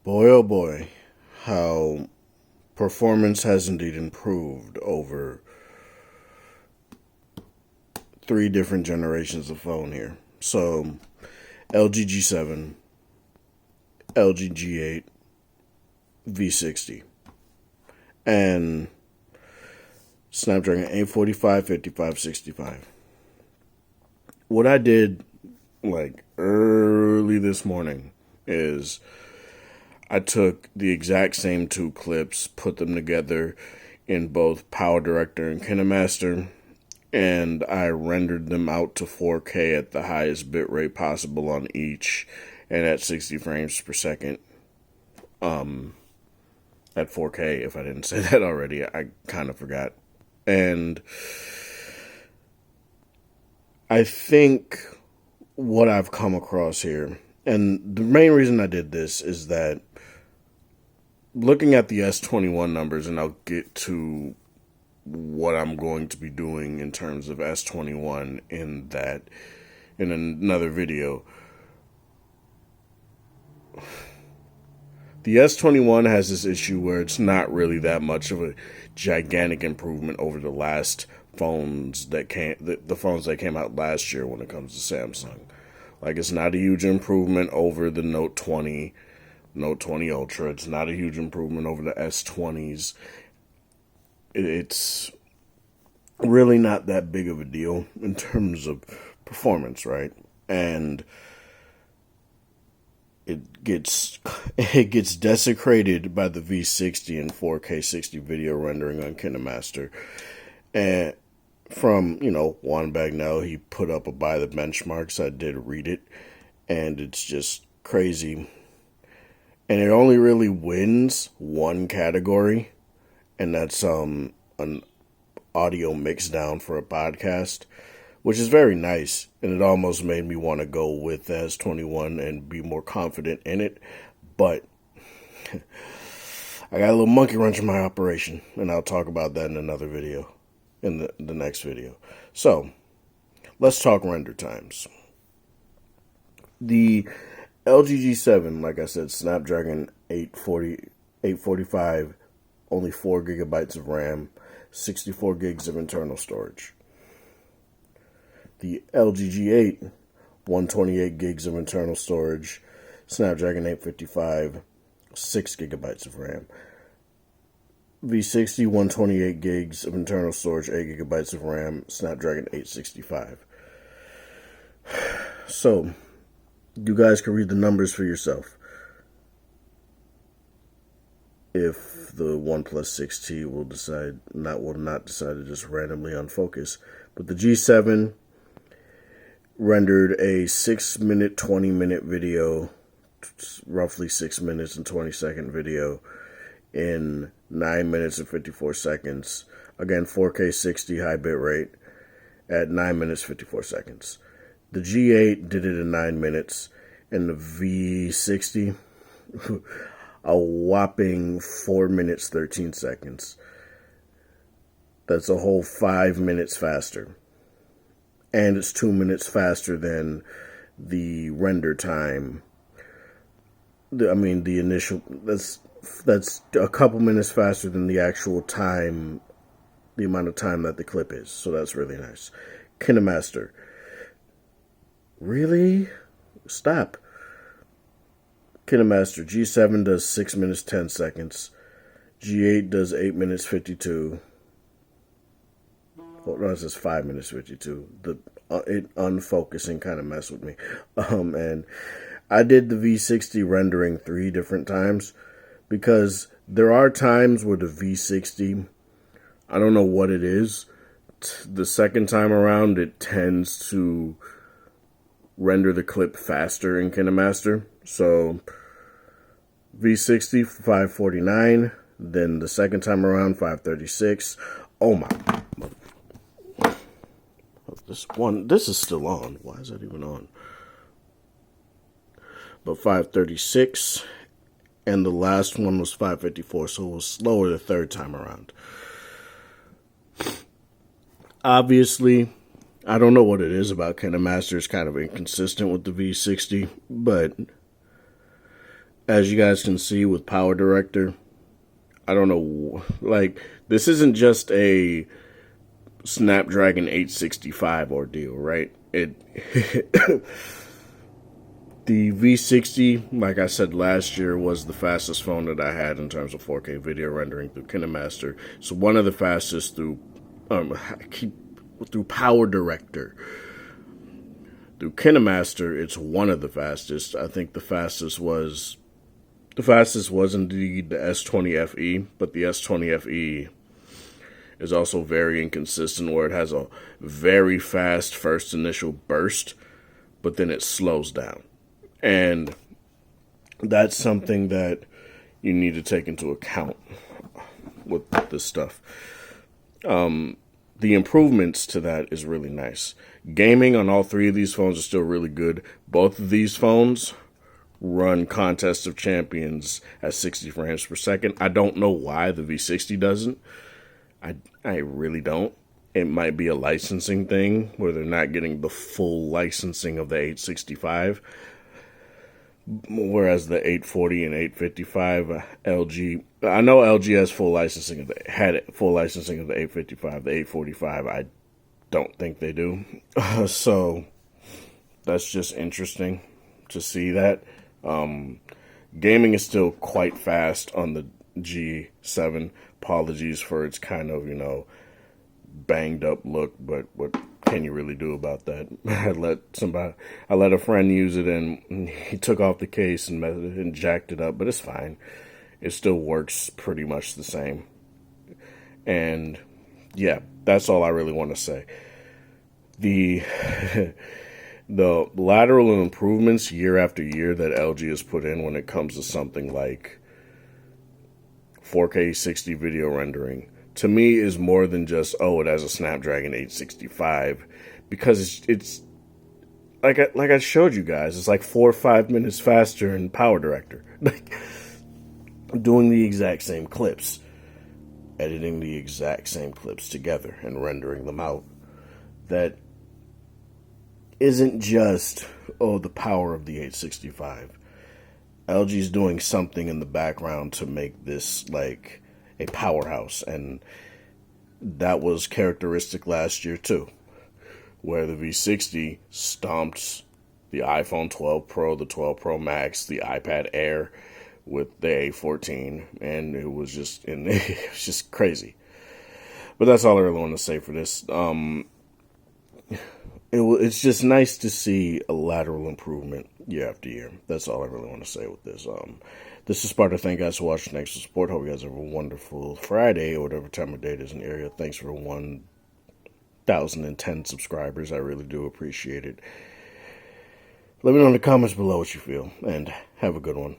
Boy, oh boy, how performance has indeed improved over three different generations of phone here. So, LG G7, LG G8, V60, and Snapdragon 845, 55, 65. What I did like early this morning is I took the exact same two clips, put them together in both Power Director and KineMaster, and I rendered them out to 4K at the highest bitrate possible on each, and at 60 frames per second. At 4K, if I didn't say that already, I kind of forgot. And I think what I've come across here, and the main reason I did this is that looking at the S21 numbers, and I'll get to what I'm going to be doing in terms of S21 in another video. The S21 has this issue where it's not really that much of a gigantic improvement over the last phones the phones that came out last year when it comes to Samsung. Like, it's not a huge improvement over the Note 20, Note 20 Ultra. It's not a huge improvement over the S20s. It's really not that big of a deal in terms of performance, right? And it gets desecrated by the V60 and 4K 60 video rendering on KineMaster. And from, Juan Bagnell, he put up a by the benchmarks. I did read it, and it's just crazy. And it only really wins one category, and that's an audio mix down for a podcast, which is very nice, and it almost made me want to go with the S21 and be more confident in it, but I got a little monkey wrench in my operation, and I'll talk about that in another video, in the next video. So, let's talk render times. The LG G7, like I said, Snapdragon 845, only 4 gigabytes of RAM, 64 gigs of internal storage. The LG G8, 128 gigs of internal storage, Snapdragon 855, 6 gigabytes of RAM. V60, 128 gigs of internal storage, 8 gigabytes of RAM, Snapdragon 865. So, you guys can read the numbers for yourself. If the OnePlus 6T will not decide to just randomly unfocus. But the G7 rendered a 6-minute, 20-minute video, roughly 6 minutes and 20-second video, in 9 minutes and 54 seconds. Again, 4K 60 high bit rate at 9 minutes 54 seconds. The G8 did it in 9 minutes, and the V60 a whopping 4 minutes 13 seconds. That's a whole 5 minutes faster. And it's 2 minutes faster than the render time. The initial, that's a couple minutes faster than the actual time, the amount of time that the clip is. So that's really nice. KineMaster. Really? Stop. KineMaster. G7 does 6 minutes 10 seconds. G8 does 8 minutes 52. Hold on, it says 5 minutes 52. It unfocusing kind of messed with me. And I did the V60 rendering 3 different times, because there are times where the V60, I don't know what it is, the second time around it tends to render the clip faster in KineMaster. So V60 549, then the second time around 536. Oh my. This is still on. Why is that even on? But 536, and the last one was 554, so it was slower the third time around. Obviously, I don't know what it is about KineMaster. It's kind of inconsistent with the V60, but As you guys can see with Power Director, I don't know, like, this isn't just a Snapdragon 865 ordeal, right? The V60, like I said last year, was the fastest phone that I had in terms of 4K video rendering through KineMaster. So one of the fastest through Power Director. Through KineMaster, it's one of the fastest. I think the fastest was indeed the S20 FE, but the S20 FE is also very inconsistent, where it has a very fast first initial burst, but then it slows down. And that's something that you need to take into account with this stuff. The improvements to that is really nice. Gaming on all three of these phones is still really good. Both of these phones run Contest of Champions at 60 frames per second. I don't know why the V60 doesn't. I really don't. It might be a licensing thing where they're not getting the full licensing of the 865. Whereas the 840 and 855 LG, I know LG has had full licensing of the 855. The 845, I don't think they do. So that's just interesting to see that. Gaming is still quite fast on the G7. Apologies for its kind of, banged up look, but what can you really do about that? I let a friend use it, and he took off the case and jacked it up, but it's fine. It still works pretty much the same. And yeah, that's all I really want to say. The the lateral improvements year after year that LG has put in when it comes to something like 4K 60 video rendering, to me, is more than just, it has a Snapdragon 865, because it's like I showed you guys, it's like 4 or 5 minutes faster in Power Director. Like, doing the exact same clips, editing the exact same clips together and rendering them out. That isn't just, the power of the 865. LG's doing something in the background to make this like a powerhouse, and that was characteristic last year too, where the V60 stomped the iPhone 12 Pro, the 12 Pro Max, the iPad Air with the A14, and it was just crazy. But that's all I really want to say for this. It's just nice to see a lateral improvement year after year. That's all I really want to say with this. This is Sparta. Thank you guys for watching. Thanks for support. Hope you guys have a wonderful Friday or whatever time of day it is in the area. Thanks for 1,010 subscribers. I really do appreciate it. Let me know in the comments below what you feel, and have a good one.